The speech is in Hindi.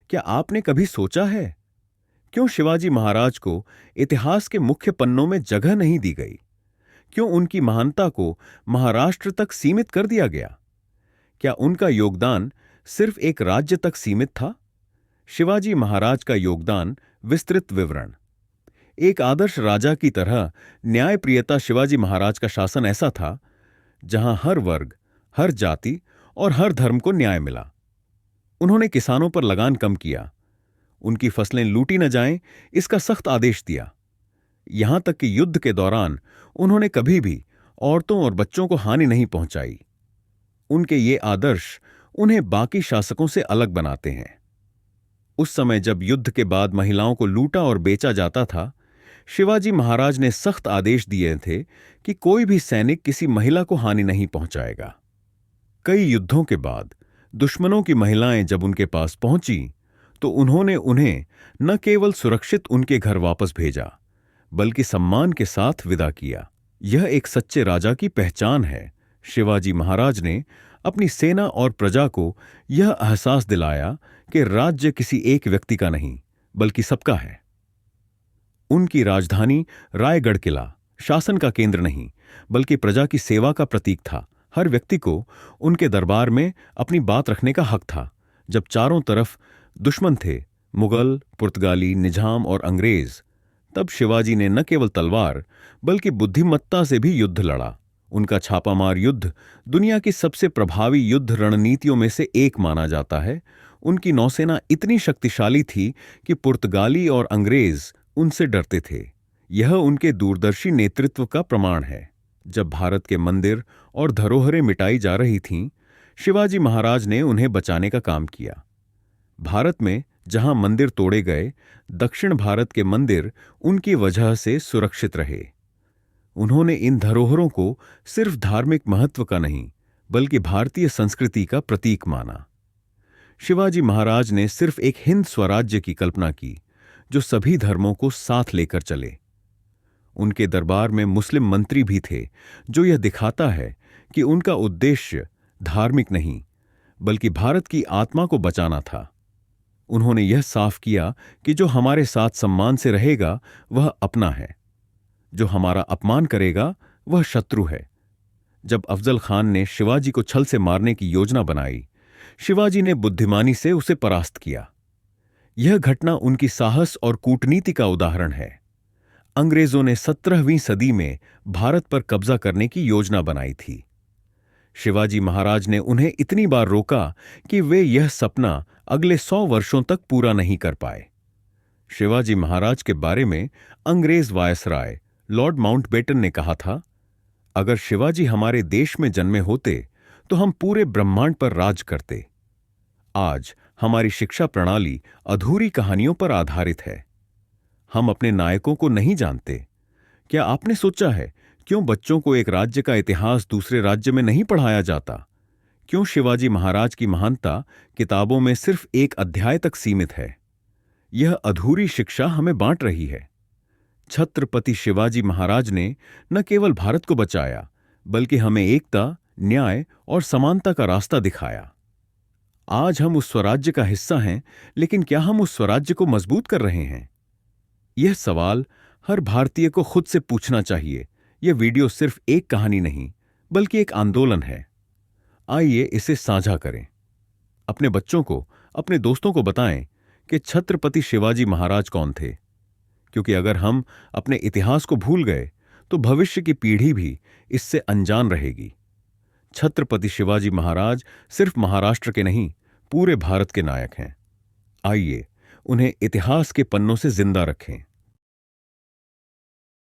क्या आपने कभी सोचा है क्यों शिवाजी महाराज को इतिहास के मुख्य पन्नों में जगह नहीं दी गई? क्यों उनकी महानता को महाराष्ट्र तक सीमित कर दिया गया? क्या उनका योगदान सिर्फ एक राज्य तक सीमित था? शिवाजी महाराज का योगदान विस्तृत विवरण। एक आदर्श राजा की तरह न्यायप्रियता शिवाजी महाराज का शासन ऐसा था जहां हर वर्ग, हर जाति और हर धर्म को न्याय मिला। उन्होंने किसानों पर लगान कम किया, उनकी फसलें लूटी न जाएं, इसका सख्त आदेश दिया। यहां तक कि युद्ध के दौरान उन्होंने कभी भी औरतों और बच्चों को हानि नहीं पहुंचाई। उनके ये आदर्श उन्हें बाकी शासकों से अलग बनाते हैं। उस समय जब युद्ध के बाद महिलाओं को लूटा और बेचा जाता था, शिवाजी महाराज ने सख्त आदेश दिए थे कि कोई भी सैनिक किसी महिला को हानि नहीं पहुंचाएगा। कई युद्धों के बाद दुश्मनों की महिलाएं जब उनके पास पहुंची तो उन्होंने उन्हें न केवल सुरक्षित उनके घर वापस भेजा, बल्कि सम्मान के साथ विदा किया। यह एक सच्चे राजा की पहचान है। शिवाजी महाराज ने अपनी सेना और प्रजा को यह एहसास दिलाया कि राज्य किसी एक व्यक्ति का नहीं, बल्कि सबका है। उनकी राजधानी रायगढ़ किला शासन का केंद्र नहीं, बल्कि प्रजा की सेवा का प्रतीक था। हर व्यक्ति को उनके दरबार में अपनी बात रखने का हक था। जब चारों तरफ दुश्मन थे, मुगल, पुर्तगाली, निजाम और अंग्रेज, तब शिवाजी ने न केवल तलवार बल्कि बुद्धिमत्ता से भी युद्ध लड़ा। उनका छापामार युद्ध दुनिया की सबसे प्रभावी युद्ध रणनीतियों में से एक माना जाता है। उनकी नौसेना इतनी शक्तिशाली थी कि पुर्तगाली और अंग्रेज उनसे डरते थे। यह उनके दूरदर्शी नेतृत्व का प्रमाण है। जब भारत के मंदिर और धरोहरें मिटाई जा रही थीं, शिवाजी महाराज ने उन्हें बचाने का काम किया। भारत में जहां मंदिर तोड़े गए, दक्षिण भारत के मंदिर उनकी वजह से सुरक्षित रहे। उन्होंने इन धरोहरों को सिर्फ धार्मिक महत्व का नहीं, बल्कि भारतीय संस्कृति का प्रतीक माना। शिवाजी महाराज ने सिर्फ एक हिंद स्वराज्य की कल्पना की जो सभी धर्मों को साथ लेकर चले। उनके दरबार में मुस्लिम मंत्री भी थे, जो यह दिखाता है कि उनका उद्देश्य धार्मिक नहीं, बल्कि भारत की आत्मा को बचाना था। उन्होंने यह साफ किया कि जो हमारे साथ सम्मान से रहेगा वह अपना है, जो हमारा अपमान करेगा वह शत्रु है। जब अफजल खान ने शिवाजी को छल से मारने की योजना बनाई, शिवाजी ने बुद्धिमानी से उसे परास्त किया। यह घटना उनकी साहस और कूटनीति का उदाहरण है। अंग्रेजों ने 17वीं सदी में भारत पर कब्जा करने की योजना बनाई थी। शिवाजी महाराज ने उन्हें इतनी बार रोका कि वे यह सपना अगले 100 वर्षों तक पूरा नहीं कर पाए। शिवाजी महाराज के बारे में अंग्रेज वायसराय लॉर्ड माउंटबेटन ने कहा था, अगर शिवाजी हमारे देश में जन्मे होते तो हम पूरे ब्रह्मांड पर राज करते। आज हमारी शिक्षा प्रणाली अधूरी कहानियों पर आधारित है। हम अपने नायकों को नहीं जानते। क्या आपने सोचा है क्यों बच्चों को एक राज्य का इतिहास दूसरे राज्य में नहीं पढ़ाया जाता? क्यों शिवाजी महाराज की महानता किताबों में सिर्फ एक अध्याय तक सीमित है? यह अधूरी शिक्षा हमें बांट रही है। छत्रपति शिवाजी महाराज ने न केवल भारत को बचाया, बल्कि हमें एकता, न्याय और समानता का रास्ता दिखाया। आज हम उस स्वराज्य का हिस्सा हैं, लेकिन क्या हम उस स्वराज्य को मजबूत कर रहे हैं? यह सवाल हर भारतीय को खुद से पूछना चाहिए। यह वीडियो सिर्फ एक कहानी नहीं, बल्कि एक आंदोलन है। आइए इसे साझा करें। अपने बच्चों को, अपने दोस्तों को बताएं कि छत्रपति शिवाजी महाराज कौन थे, क्योंकि अगर हम अपने इतिहास को भूल गए तो भविष्य की पीढ़ी भी इससे अनजान रहेगी। छत्रपति शिवाजी महाराज सिर्फ महाराष्ट्र के नहीं, पूरे भारत के नायक हैं। आइए उन्हें इतिहास के पन्नों से जिंदा रखें।